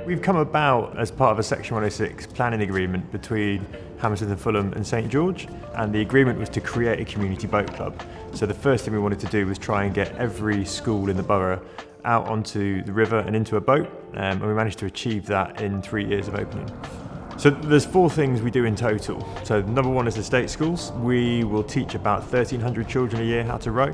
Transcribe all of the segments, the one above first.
We've come about as part of a Section 106 planning agreement between Hammersmith and Fulham and St George, and the agreement was to create a community boat club. So the first thing we wanted to do was try and get every school in the borough out onto the river and into a boat, and we managed to achieve that in 3 years of opening. So there's 4 things we do in total. So number 1 is the state schools. We will teach about 1,300 children a year how to row.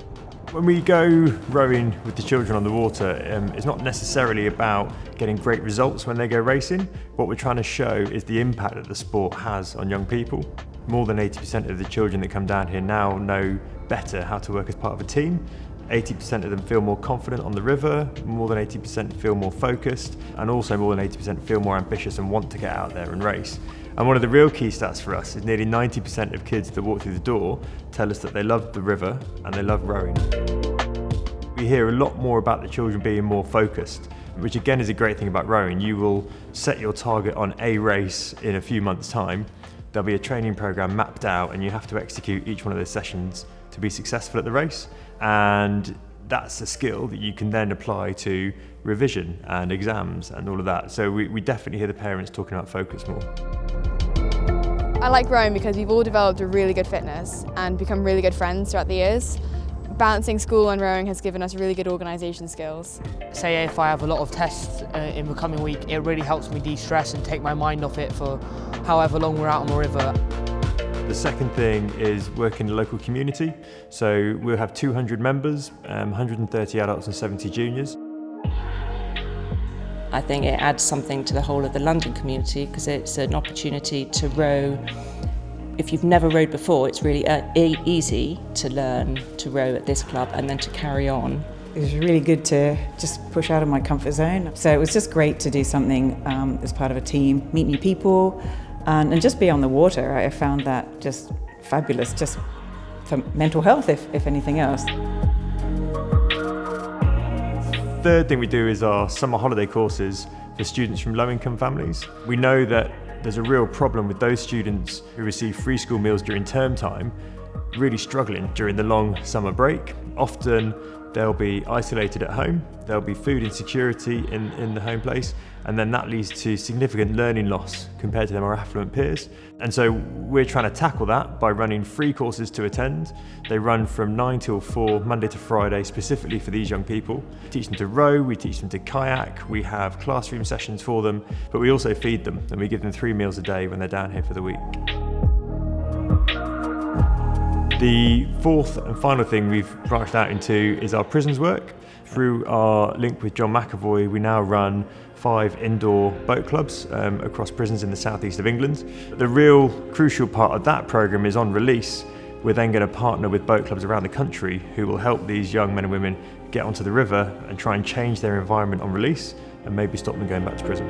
When we go rowing with the children on the water, it's not necessarily about getting great results when they go racing. What we're trying to show is the impact that the sport has on young people. More than 80% of the children that come down here now know better how to work as part of a team. 80% of them feel more confident on the river, more than 80% feel more focused, and also more than 80% feel more ambitious and want to get out there and race. And one of the real key stats for us is nearly 90% of kids that walk through the door tell us that they love the river and they love rowing. We hear a lot more about the children being more focused, which again is a great thing about rowing. You will set your target on a race in a few months' time. There'll be a training program mapped out and you have to execute each one of those sessions to be successful at the race. And that's a skill that you can then apply to revision and exams and all of that. So we definitely hear the parents talking about focus more. I like rowing because we've all developed a really good fitness and become really good friends throughout the years. Balancing school and rowing has given us really good organisation skills. Say if I have a lot of tests in the coming week, it really helps me de-stress and take my mind off it for however long we're out on the river. The second thing is working in the local community. So we'll have 200 members, 130 adults and 70 juniors. I think it adds something to the whole of the London community because it's an opportunity to row. If you've never rowed before, it's really easy to learn to row at this club and then to carry on. It was really good to just push out of my comfort zone. So it was just great to do something as part of a team, meet new people, and just be on the water. I found that just fabulous, just for mental health, if anything else. Third thing we do is our summer holiday courses for students from low-income families. We know that there's a real problem with those students who receive free school meals during term time, really struggling during the long summer break. Often they'll be isolated at home, there'll be food insecurity in the home place, and then that leads to significant learning loss compared to their more affluent peers. And so we're trying to tackle that by running free courses to attend. They run from 9 till 4, Monday to Friday, specifically for these young people. We teach them to row, we teach them to kayak, we have classroom sessions for them, but we also feed them and we give them 3 meals a day when they're down here for the week. The fourth and final thing we've branched out into is our prisons work. Through our link with John McAvoy, we now run 5 indoor boat clubs across prisons in the southeast of England. The real crucial part of that programme is on release. We're then going to partner with boat clubs around the country who will help these young men and women get onto the river and try and change their environment on release and maybe stop them going back to prison.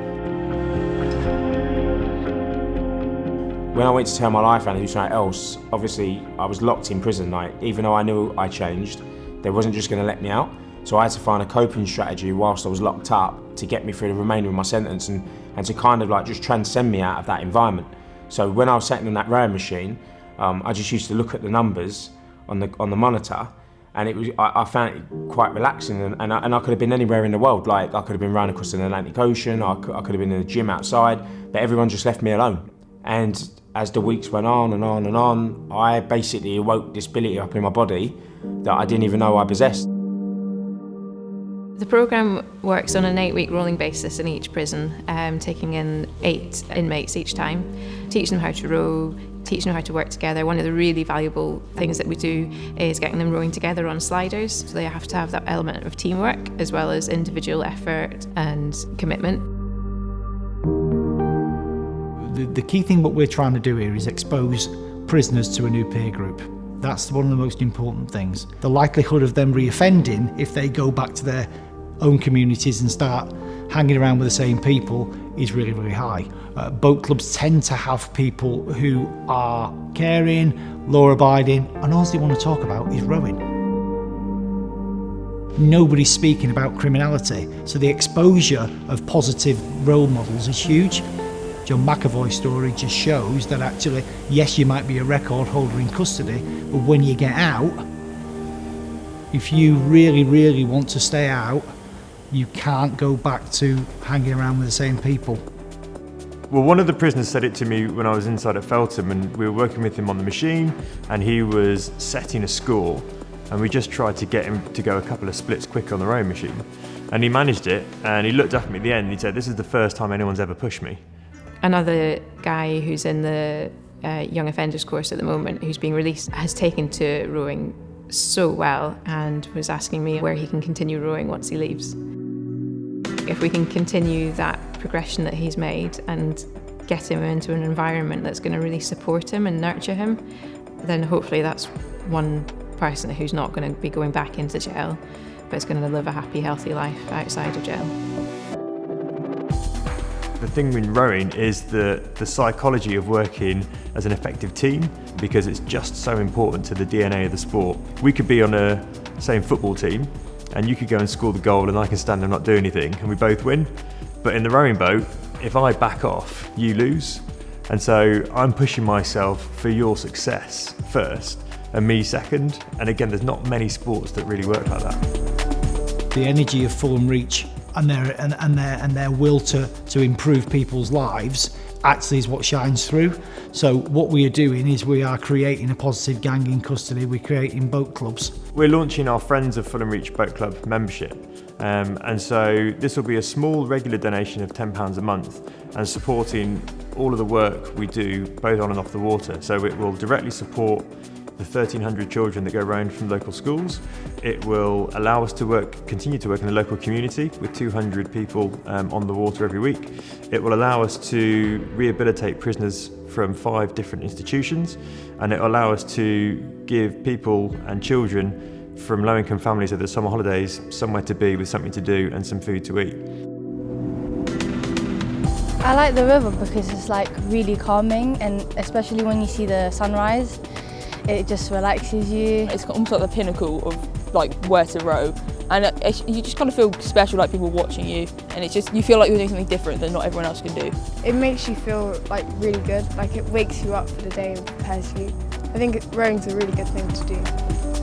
When I went to turn my life around and do something else, obviously I was locked in prison. Even though I knew I changed, they wasn't just going to let me out. So I had to find a coping strategy whilst I was locked up to get me through the remainder of my sentence and to kind of just transcend me out of that environment. So when I was sitting on that rowing machine, I just used to look at the numbers on the monitor, and I found it quite relaxing. And I could have been anywhere in the world. I could have been rowing across the Atlantic Ocean. I could have been in the gym outside, but everyone just left me alone. And as the weeks went on and on and on, I basically awoke this ability up in my body that I didn't even know I possessed. The programme works on an 8-week rolling basis in each prison, taking in 8 inmates each time, teach them how to row, teach them how to work together. One of the really valuable things that we do is getting them rowing together on sliders. So they have to have that element of teamwork as well as individual effort and commitment. The key thing what we're trying to do here is expose prisoners to a new peer group. That's one of the most important things. The likelihood of them reoffending if they go back to their own communities and start hanging around with the same people is really, really high. Boat clubs tend to have people who are caring, law-abiding, and all they want to talk about is rowing. Nobody's speaking about criminality, so the exposure of positive role models is huge. John McAvoy's story just shows that actually, yes, you might be a record holder in custody, but when you get out, if you really, really want to stay out, you can't go back to hanging around with the same people. Well, one of the prisoners said it to me when I was inside at Feltham, and we were working with him on the machine, and he was setting a score, and we just tried to get him to go a couple of splits quick on the rowing machine. And he managed it, and he looked up at me at the end and he said, "This is the first time anyone's ever pushed me." Another guy who's in the young offenders course at the moment, who's being released, has taken to rowing so well and was asking me where he can continue rowing once he leaves. If we can continue that progression that he's made and get him into an environment that's going to really support him and nurture him, then hopefully that's one person who's not going to be going back into jail, but is going to live a happy, healthy life outside of jail. The thing in rowing is the psychology of working as an effective team, because it's just so important to the DNA of the sport. We could be on a same football team and you could go and score the goal and I can stand and not do anything and we both win. But in the rowing boat, if I back off, you lose. And so I'm pushing myself for your success first and me second. And again, there's not many sports that really work like that. The energy of Fulham Reach and their will to improve people's lives actually is what shines through. So what we are doing is we are creating a positive gang in custody. We're creating boat clubs. We're launching our Friends of Fulham Reach Boat Club membership. And so this will be a small regular donation of £10 a month and supporting all of the work we do both on and off the water. So it will directly support the 1,300 children that go around from local schools. It will allow us to continue to work in the local community with 200 people on the water every week. It will allow us to rehabilitate prisoners from 5 different institutions, and it will allow us to give people and children from low-income families at the summer holidays somewhere to be with something to do and some food to eat. I like the river because it's like really calming, and especially when you see the sunrise, it just relaxes you. It's almost like the pinnacle of like where to row, and you just kind of feel special, like people watching you, and it's just, you feel like you're doing something different that not everyone else can do. It makes you feel like really good, like it wakes you up for the day and prepares you. I think rowing's a really good thing to do.